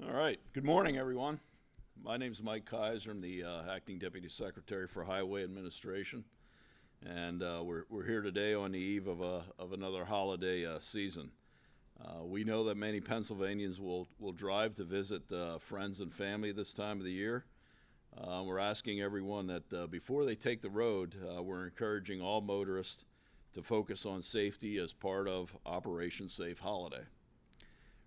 All right. Good morning, everyone. My name is Mike Kaiser. I'm the Acting Deputy Secretary for Highway Administration, and we're here today on the eve of another holiday season. We know that many Pennsylvanians will drive to visit friends and family this time of the year. We're asking everyone that before they take the road, we're encouraging all motorists to focus on safety as part of Operation Safe Holiday.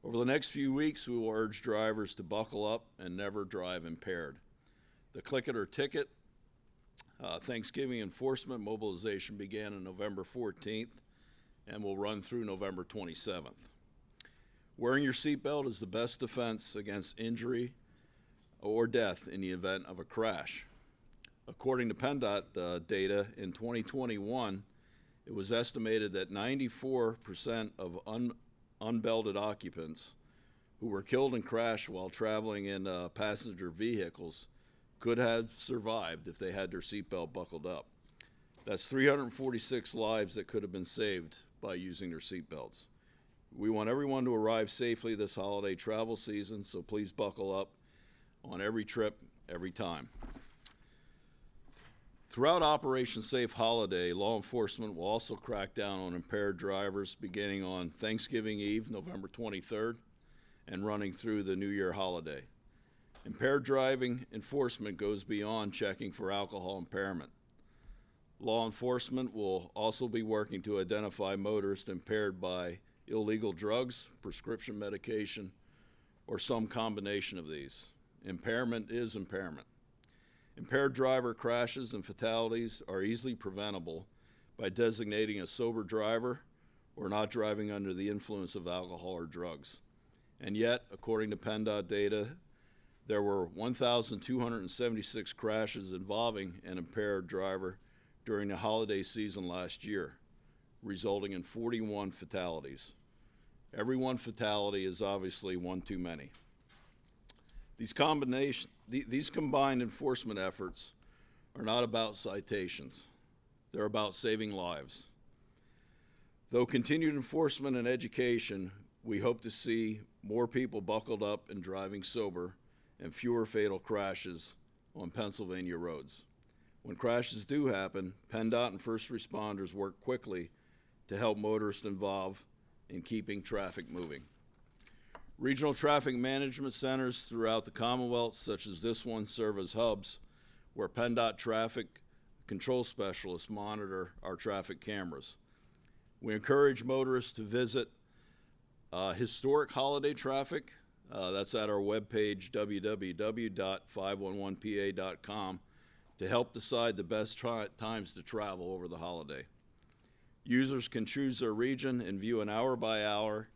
Over the next few weeks, we will urge drivers to buckle up and never drive impaired. The Click It or Ticket Thanksgiving enforcement mobilization began on November 14th and will run through November 27th. Wearing your seatbelt is the best defense against injury or death in the event of a crash. According to PennDOT data, in 2021, it was estimated that 94% of unbelted occupants who were killed in crash while traveling in passenger vehicles could have survived if they had their seatbelt buckled up. That's 346 lives that could have been saved by using their seatbelts. We want everyone to arrive safely this holiday travel season, so please buckle up on every trip, every time. Throughout Operation Safe Holiday, law enforcement will also crack down on impaired drivers beginning on Thanksgiving Eve, November 23rd, and running through the New Year holiday. Impaired driving enforcement goes beyond checking for alcohol impairment. Law enforcement will also be working to identify motorists impaired by illegal drugs, prescription medication, or some combination of these. Impairment is impairment. Impaired driver crashes and fatalities are easily preventable by designating a sober driver or not driving under the influence of alcohol or drugs. And yet, according to PennDOT data, there were 1,276 crashes involving an impaired driver during the holiday season last year, resulting in 41 fatalities. Every one fatality is obviously one too many. These combined enforcement efforts are not about citations. They're about saving lives. Though continued enforcement and education, we hope to see more people buckled up and driving sober and fewer fatal crashes on Pennsylvania roads. When crashes do happen, PennDOT and first responders work quickly to help motorists involved in keeping traffic moving. Regional traffic management centers throughout the Commonwealth, such as this one, serve as hubs where PennDOT traffic control specialists monitor our traffic cameras. We encourage motorists to visit historic holiday traffic. That's at our webpage, www.511pa.com, to help decide the best times to travel over the holiday. Users can choose their region and view an hour-by-hour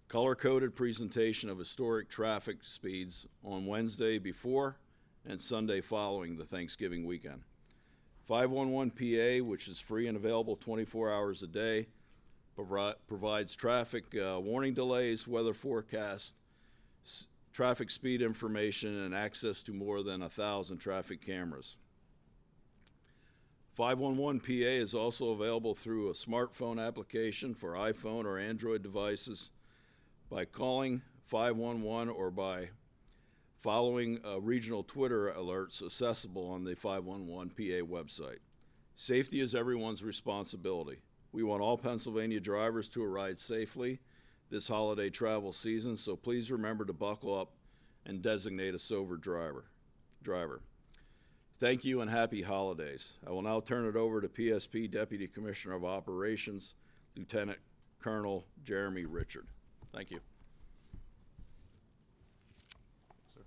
color-coded presentation of historic traffic speeds on Wednesday before and Sunday following the Thanksgiving weekend. 511 PA, which is free and available 24 hours a day, provides traffic warning delays, weather forecasts, traffic speed information, and access to more than 1,000 traffic cameras. 511 PA is also available through a smartphone application for iPhone or Android devices, by calling 511 or by following regional Twitter alerts accessible on the 511 PA website. Safety is everyone's responsibility. We want all Pennsylvania drivers to arrive safely this holiday travel season, so please remember to buckle up and designate a sober driver. Thank you and happy holidays. I will now turn it over to PSP Deputy Commissioner of Operations, Lieutenant Colonel Jeremy Richard. Thank you. Sir.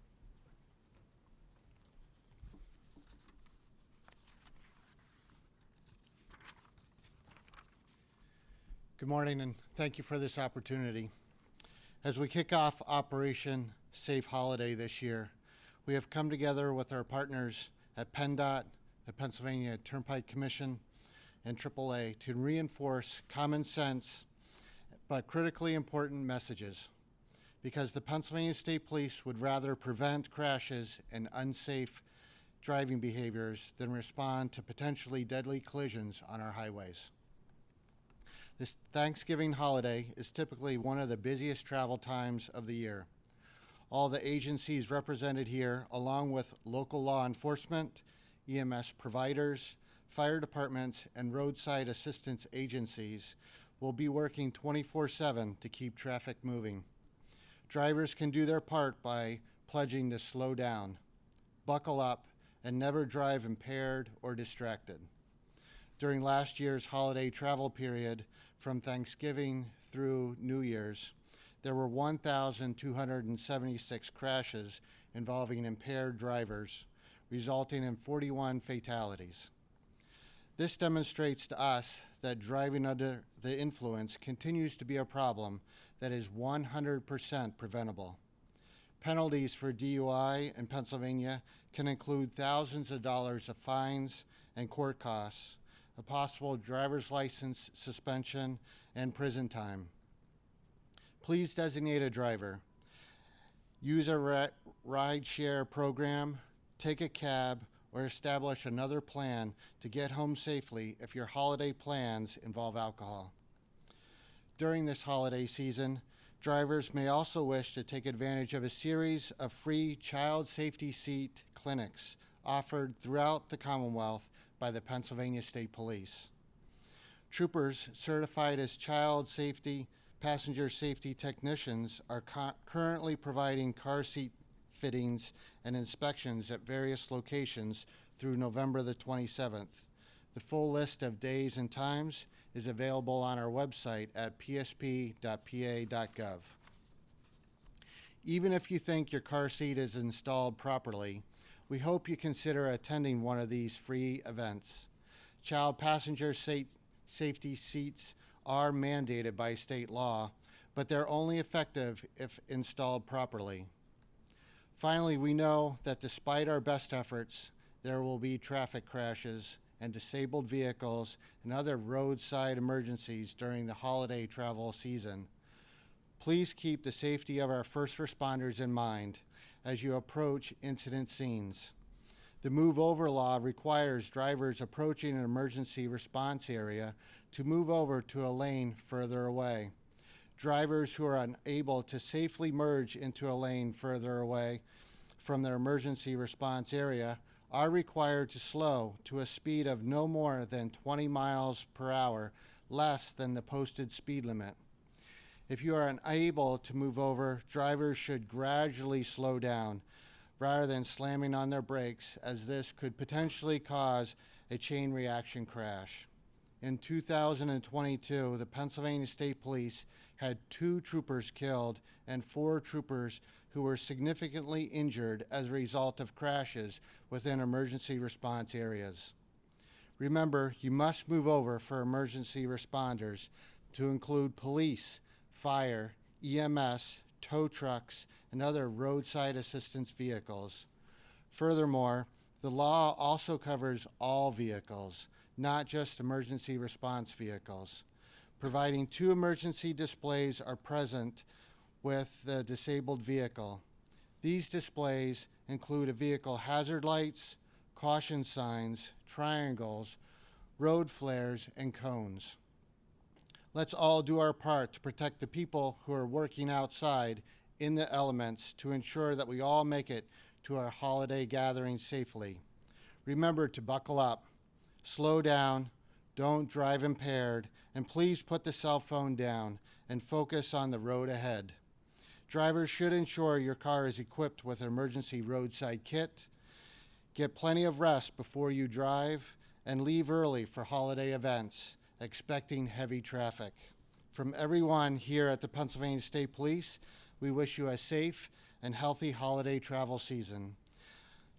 Good morning, and thank you for this opportunity. As we kick off Operation Safe Holiday this year, we have come together with our partners at PennDOT, the Pennsylvania Turnpike Commission, and AAA to reinforce common sense but critically important messages, because the Pennsylvania State Police would rather prevent crashes and unsafe driving behaviors than respond to potentially deadly collisions on our highways. This Thanksgiving holiday is typically one of the busiest travel times of the year. All the agencies represented here, along with local law enforcement, EMS providers, fire departments, and roadside assistance agencies, will be working 24/7 to keep traffic moving. Drivers can do their part by pledging to slow down, buckle up, and never drive impaired or distracted. During last year's holiday travel period, from Thanksgiving through New Year's, there were 1,276 crashes involving impaired drivers, resulting in 41 fatalities. This demonstrates to us that driving under the influence continues to be a problem that is 100% preventable. Penalties for DUI in Pennsylvania can include thousands of dollars of fines and court costs, a possible driver's license suspension, and prison time. Please designate a driver. Use a ride-share program, take a cab, or establish another plan to get home safely if your holiday plans involve alcohol. During this holiday season, drivers may also wish to take advantage of a series of free child safety seat clinics offered throughout the Commonwealth by the Pennsylvania State Police. Troopers certified as passenger safety technicians are currently providing car seat fittings and inspections at various locations through November the 27th. The full list of days and times is available on our website at psp.pa.gov. Even if you think your car seat is installed properly, we hope you consider attending one of these free events. Child passenger safety seats are mandated by state law, but they're only effective if installed properly. Finally, we know that despite our best efforts, there will be traffic crashes and disabled vehicles and other roadside emergencies during the holiday travel season. Please keep the safety of our first responders in mind as you approach incident scenes. The Move Over law requires drivers approaching an emergency response area to move over to a lane further away. Drivers who are unable to safely merge into a lane further away from their emergency response area are required to slow to a speed of no more than 20 miles per hour, less than the posted speed limit. If you are unable to move over, drivers should gradually slow down rather than slamming on their brakes, as this could potentially cause a chain reaction crash. In 2022, the Pennsylvania State Police had 2 troopers killed and 4 troopers who were significantly injured as a result of crashes within emergency response areas. Remember, you must move over for emergency responders to include police, fire, EMS, tow trucks, and other roadside assistance vehicles. Furthermore, the law also covers all vehicles, not just emergency response vehicles. Providing 2 emergency displays are present with the disabled vehicle. These displays include a vehicle hazard lights, caution signs, triangles, road flares, and cones. Let's all do our part to protect the people who are working outside in the elements to ensure that we all make it to our holiday gathering safely. Remember to buckle up, slow down, don't drive impaired, and please put the cell phone down and focus on the road ahead. Drivers should ensure your car is equipped with an emergency roadside kit. Get plenty of rest before you drive, and leave early for holiday events, expecting heavy traffic. From everyone here at the Pennsylvania State Police, we wish you a safe and healthy holiday travel season.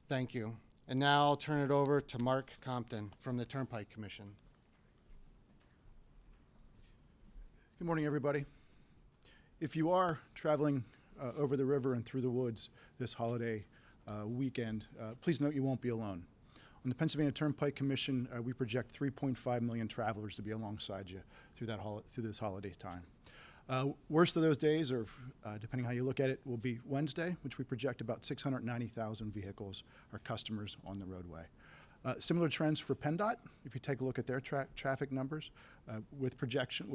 Thank you. And now I'll turn it over to Mark Compton from the Turnpike Commission. Good morning, everybody. If you are traveling over the river and through the woods this holiday weekend, please note you won't be alone. On the Pennsylvania Turnpike Commission, we project 3.5 million travelers to be alongside you through this holiday time. Worst of those days, or depending how you look at it, will be Wednesday, which we project about 690,000 vehicles are customers on the roadway. Similar trends for PennDOT, if you take a look at their traffic numbers, with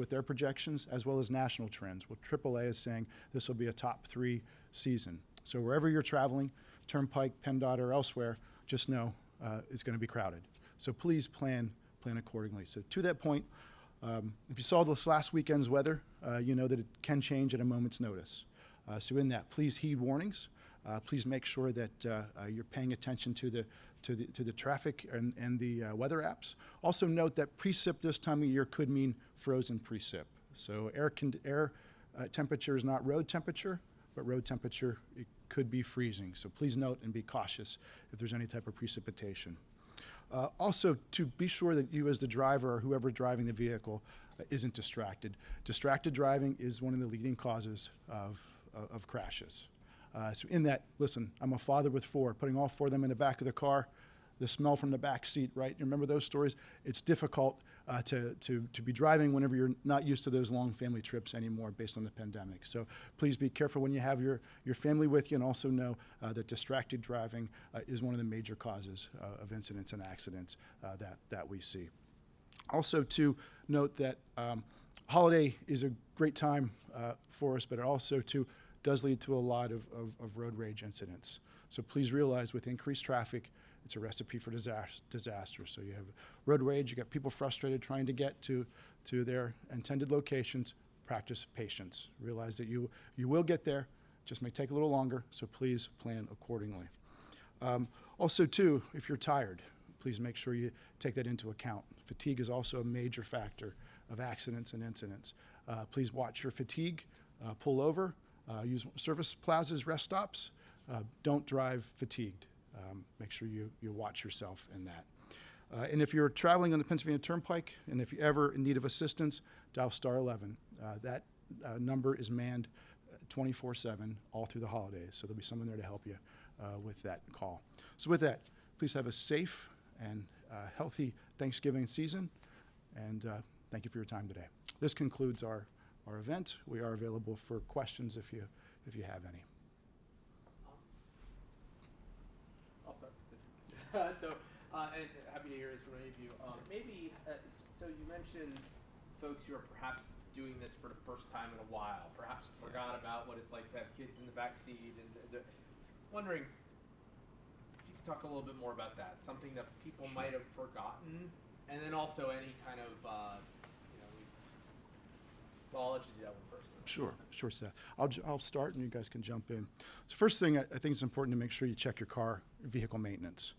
their projections, as well as national trends. What AAA is saying, this will be a top 3 season. So wherever you're traveling, Turnpike, PennDOT, or elsewhere, just know it's going to be crowded. So please plan accordingly. So to that point, if you saw this last weekend's weather, you know that it can change at a moment's notice. So in that, please heed warnings. Please make sure that you're paying attention to the traffic and the weather apps. Also note that precip this time of year could mean frozen precip. So air temperature is not road temperature, but road temperature, it could be freezing. So please note and be cautious if there's any type of precipitation. Also, to be sure that you as the driver or whoever driving the vehicle isn't distracted. Distracted driving is one of the leading causes of crashes. So in that, listen, I'm a father with 4, putting all 4 of them in the back of the car, the smell from the back seat, right? You remember those stories? It's difficult to be driving whenever you're not used to those long family trips anymore based on the pandemic. So please be careful when you have your family with you, and also know that distracted driving is one of the major causes of incidents and accidents that we see. Also to note that holiday is a great time for us, but it also does lead to a lot of road rage incidents. So please realize with increased traffic, it's a recipe for disaster. So you have road rage, you got people frustrated trying to get to their intended locations. Practice patience. Realize that you will get there, just may take a little longer, so please plan accordingly. Also too, if you're tired, please make sure you take that into account. Fatigue is also a major factor of accidents and incidents. Please watch your fatigue, pull over, use service plazas, rest stops. Don't drive fatigued. Make sure you watch yourself in that. And if you're traveling on the Pennsylvania Turnpike, and if you're ever in need of assistance, dial star 11. That number is manned 24/7 all through the holidays, so there'll be someone there to help you with that call. So with that, please have a safe and healthy Thanksgiving season, and thank you for your time today. This concludes our event. We are available for questions if you have any. I'll start. And happy to hear this from any of you. So you mentioned folks who are perhaps doing this for the first time in a while, perhaps forgot about what it's like to have kids in the back seat, and they're wondering if you could talk a little bit more about that, something that people Sure. might have forgotten, and then also any kind of, well, I'll let you do that one first. Sure, Seth. I'll start and you guys can jump in. So first thing, I think it's important to make sure you check your car vehicle maintenance.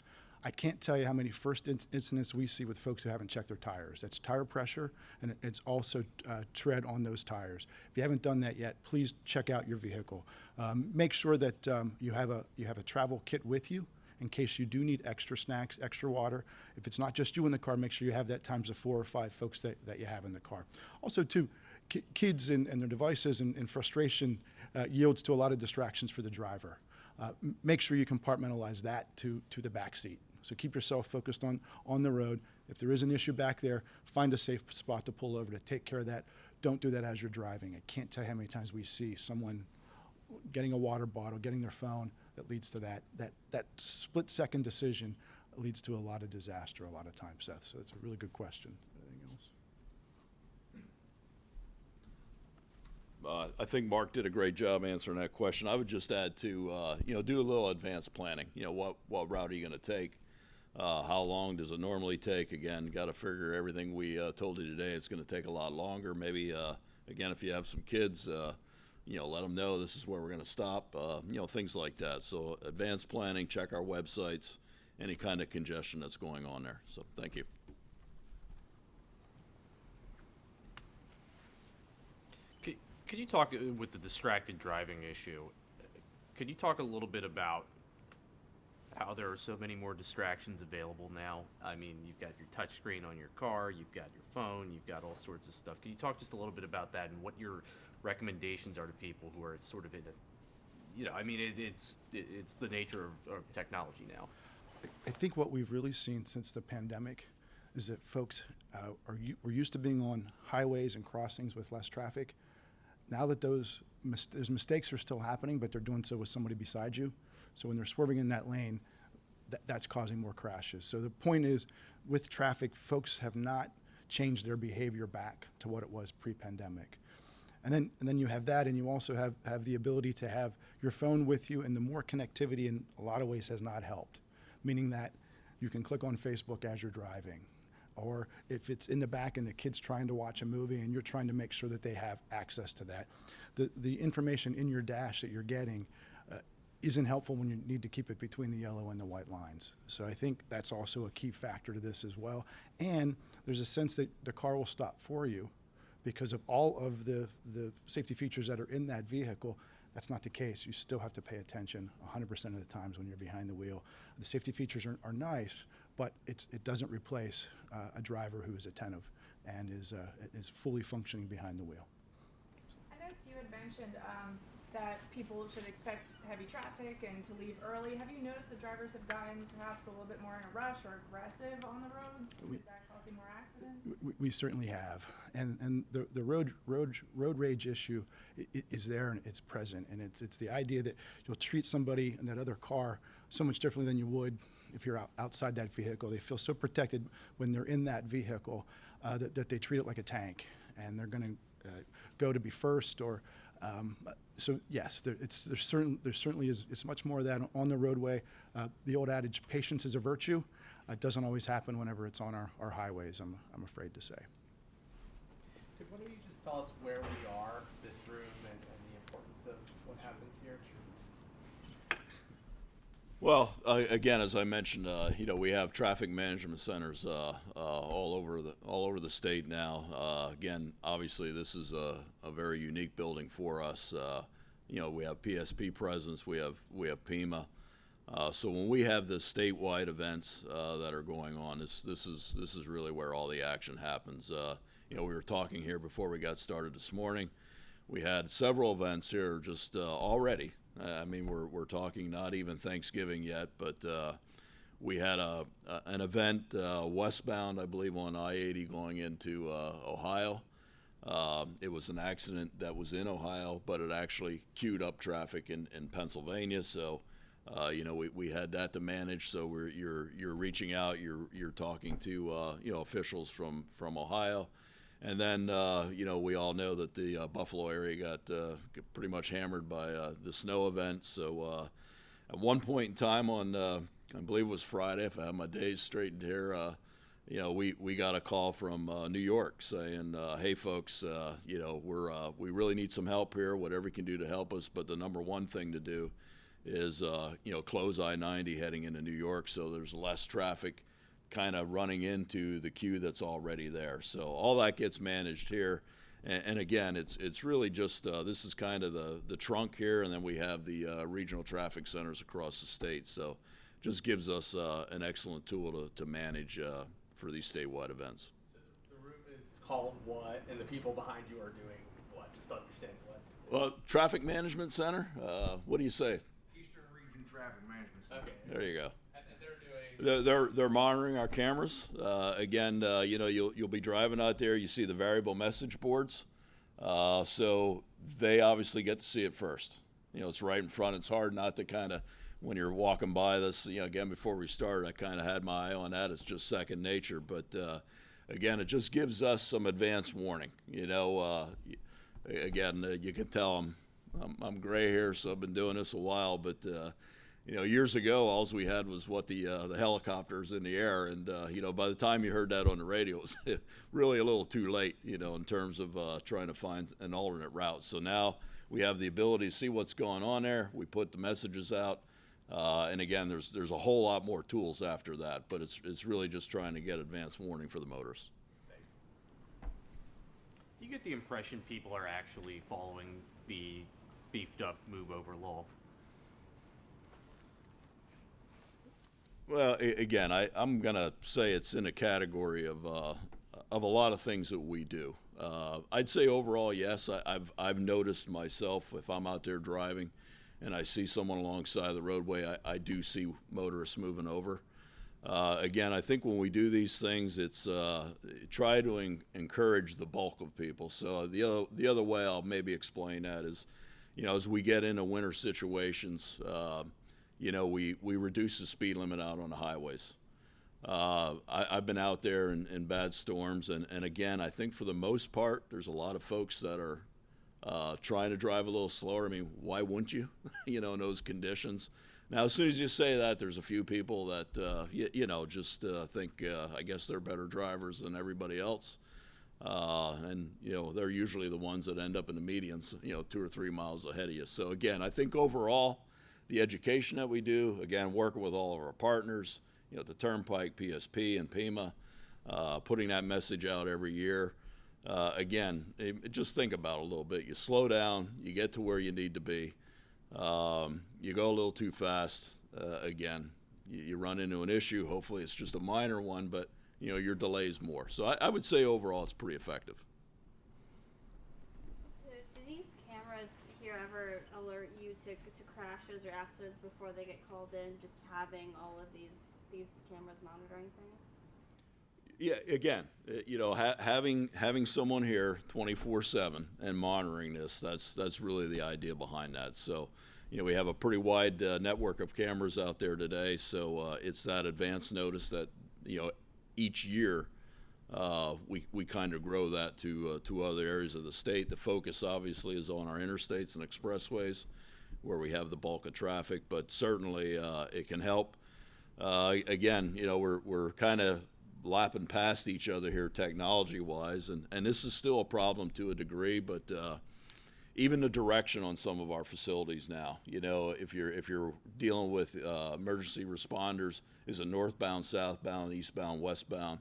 I can't tell you how many first incidents we see with folks who haven't checked their tires. That's tire pressure, and it's also tread on those tires. If you haven't done that yet, please check out your vehicle. Make sure that you have a travel kit with you in case you do need extra snacks, extra water. If it's not just you in the car, make sure you have that times of 4 or 5 folks that you have in the car. Also, too, kids and their devices and frustration yields to a lot of distractions for the driver. Make sure you compartmentalize that to the back seat. So keep yourself focused on the road. If there is an issue back there, find a safe spot to pull over to take care of that. Don't do that as you're driving. I can't tell you how many times we see someone getting a water bottle, getting their phone, that leads to that split-second decision leads to a lot of disaster a lot of times, Seth. So that's a really good question. Anything else? I think Mark did a great job answering that question. I would just add to, do a little advanced planning. What route are you going to take? How long does it normally take? Again, got to figure everything we told you today. It's going to take a lot longer. Maybe, again, if you have some kids, let them know this is where we're going to stop, things like that. So advanced planning, check our websites, any kind of congestion that's going on there. So thank you. Could you talk with the distracted driving issue? Could you talk a little bit about how there are so many more distractions available now? I mean, you've got your touch screen on your car, you've got your phone, you've got all sorts of stuff. Can you talk just a little bit about that and what your recommendations are to people who are sort of in a, it's the nature of technology now. I think what we've really seen since the pandemic is that folks were used to being on highways and crossings with less traffic. Now that those mistakes are still happening, but they're doing so with somebody beside you. So when they're swerving in that lane, that's causing more crashes. So the point is, with traffic, folks have not changed their behavior back to what it was pre-pandemic. And then you have that, and you also have the ability to have your phone with you, and the more connectivity in a lot of ways has not helped, meaning that you can click on Facebook as you're driving, or if it's in the back and the kid's trying to watch a movie and you're trying to make sure that they have access to that. The information in your dash that you're getting isn't helpful when you need to keep it between the yellow and the white lines. So I think that's also a key factor to this as well. And there's a sense that the car will stop for you because of all of the safety features that are in that vehicle. That's not the case. You still have to pay attention 100% of the times when you're behind the wheel. The safety features are nice, but it doesn't replace a driver who is attentive and is fully functioning behind the wheel. I noticed you had mentioned that people should expect heavy traffic and to leave early. Have you noticed that drivers have gotten perhaps a little bit more in a rush or aggressive on the roads? Is that causing more accidents? We certainly have, and the road rage issue is there and it's present, and it's the idea that you'll treat somebody in that other car so much differently than you would if you're outside that vehicle. They feel so protected when they're in that vehicle that they treat it like a tank, and they're going to go to be first. Or so yes, there certainly is. It's much more of that on the roadway. The old adage, patience is a virtue. It doesn't always happen whenever it's on our highways, I'm afraid to say. Why don't you just tell us where we are, this room, and the importance of what happens here? Well, again, as I mentioned, we have traffic management centers all over the state now. Again, obviously, this is a very unique building for us. We have PSP presence, we have PEMA. So when we have the statewide events that are going on, this is really where all the action happens. We were talking here before we got started this morning. We had several events here just already. I mean, we're talking not even Thanksgiving yet, but we had an event westbound, I believe, on I-80 going into Ohio. It was an accident that was in Ohio, but it actually queued up traffic in Pennsylvania. So, we had that to manage. So you're reaching out, you're talking to officials from Ohio. And then, we all know that the Buffalo area got pretty much hammered by the snow event. So at one point in time on, I believe it was Friday, if I have my days straightened here, we got a call from New York saying, hey, folks, we really need some help here, whatever you can do to help us. But the number one thing to do is, close I-90 heading into New York so there's less traffic kind of running into the queue that's already there. So all that gets managed here. And again, it's really just, this is kind of the trunk here, and then we have the regional traffic centers across the state. So just gives us an excellent tool to manage for these statewide events. So the room is called what, and the people behind you are doing what? Just to understand what. Well, Traffic Management Center, what do you say? Eastern Region Traffic Management Center. Okay. There you go. And they're doing. They're monitoring our cameras. Again, you'll be driving out there. You see the variable message boards, so they obviously get to see it first. It's right in front. It's hard not to kind of, when you're walking by this. Again, before we started, I kind of had my eye on that. It's just second nature. But again, it just gives us some advance warning. Again, you can tell I'm gray here, so I've been doing this a while, but. Years ago, all we had was the helicopters in the air, and by the time you heard that on the radio, it was really a little too late, in terms of trying to find an alternate route. So now we have the ability to see what's going on there. We put the messages out, and again, there's a whole lot more tools after that, but it's really just trying to get advance warning for the motorists. Do you get the impression people are actually following the beefed up move over law? Well, again, I'm going to say it's in a category of a lot of things that we do. I'd say overall, yes. I've noticed myself, if I'm out there driving and I see someone alongside the roadway, I do see motorists moving over. Again, I think when we do these things, it's try to encourage the bulk of people. So the other way I'll maybe explain that is, as we get into winter situations, we reduce the speed limit out on the highways. I've been out there in bad storms, and again, I think for the most part, there's a lot of folks that are trying to drive a little slower. I mean, why wouldn't you? You know, in those conditions. Now, as soon as you say that, there's a few people that, just think, I guess they're better drivers than everybody else. And, they're usually the ones that end up in the medians, 2 or 3 miles ahead of you. So, again, I think overall, the education that we do, again, working with all of our partners, the Turnpike, PSP, and PEMA, putting that message out every year. Again, just think about it a little bit. You slow down, you get to where you need to be. You go a little too fast. Again, you run into an issue. Hopefully it's just a minor one, but your delay's more. So I would say overall it's pretty effective. Do these cameras here ever alert you to crashes or accidents before they get called in, just having all of these cameras monitoring things? Yeah, again, having someone here 24/7 and monitoring this, that's really the idea behind that. So, we have a pretty wide network of cameras out there today. So it's that advance notice that each year we kind of grow that to other areas of the state. The focus obviously is on our interstates and expressways, where we have the bulk of traffic. But certainly it can help. Again, we're kind of lapping past each other here technology-wise, and this is still a problem to a degree, but even the direction on some of our facilities now, if you're dealing with emergency responders, is it northbound, southbound, eastbound, westbound?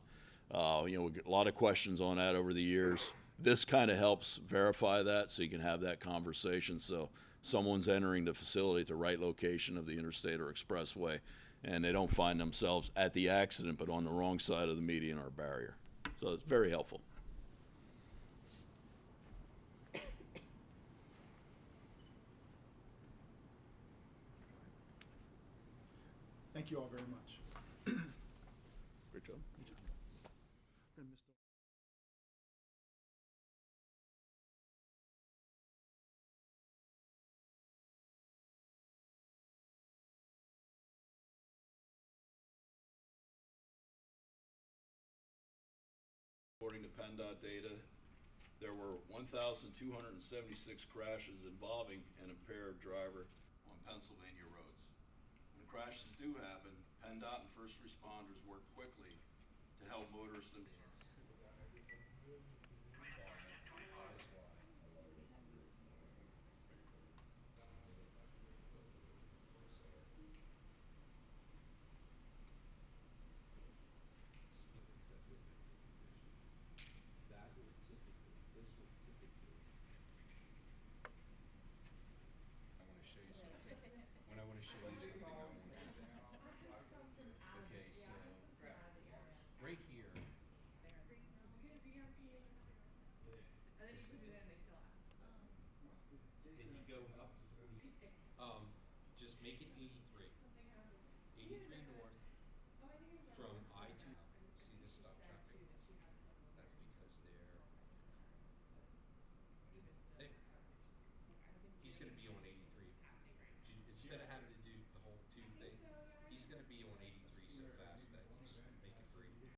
We get a lot of questions on that over the years. This kind of helps verify that, so you can have that conversation. So someone's entering the facility at the right location of the interstate or expressway, and they don't find themselves at the accident but on the wrong side of the median or barrier. So it's very helpful. Thank you all very much. Great job. Good job. We're gonna miss the- According to PennDOT data, there were 1,276 crashes involving an impaired driver on Pennsylvania roads. When crashes do happen, PennDOT and first responders work quickly to help motorists and when I want to show you something, I won't do that. Okay, so right here. If you go up, just make it 83. 83 north from I-2. See this stop traffic? That's because they're there. He's going to be on 83. Instead of having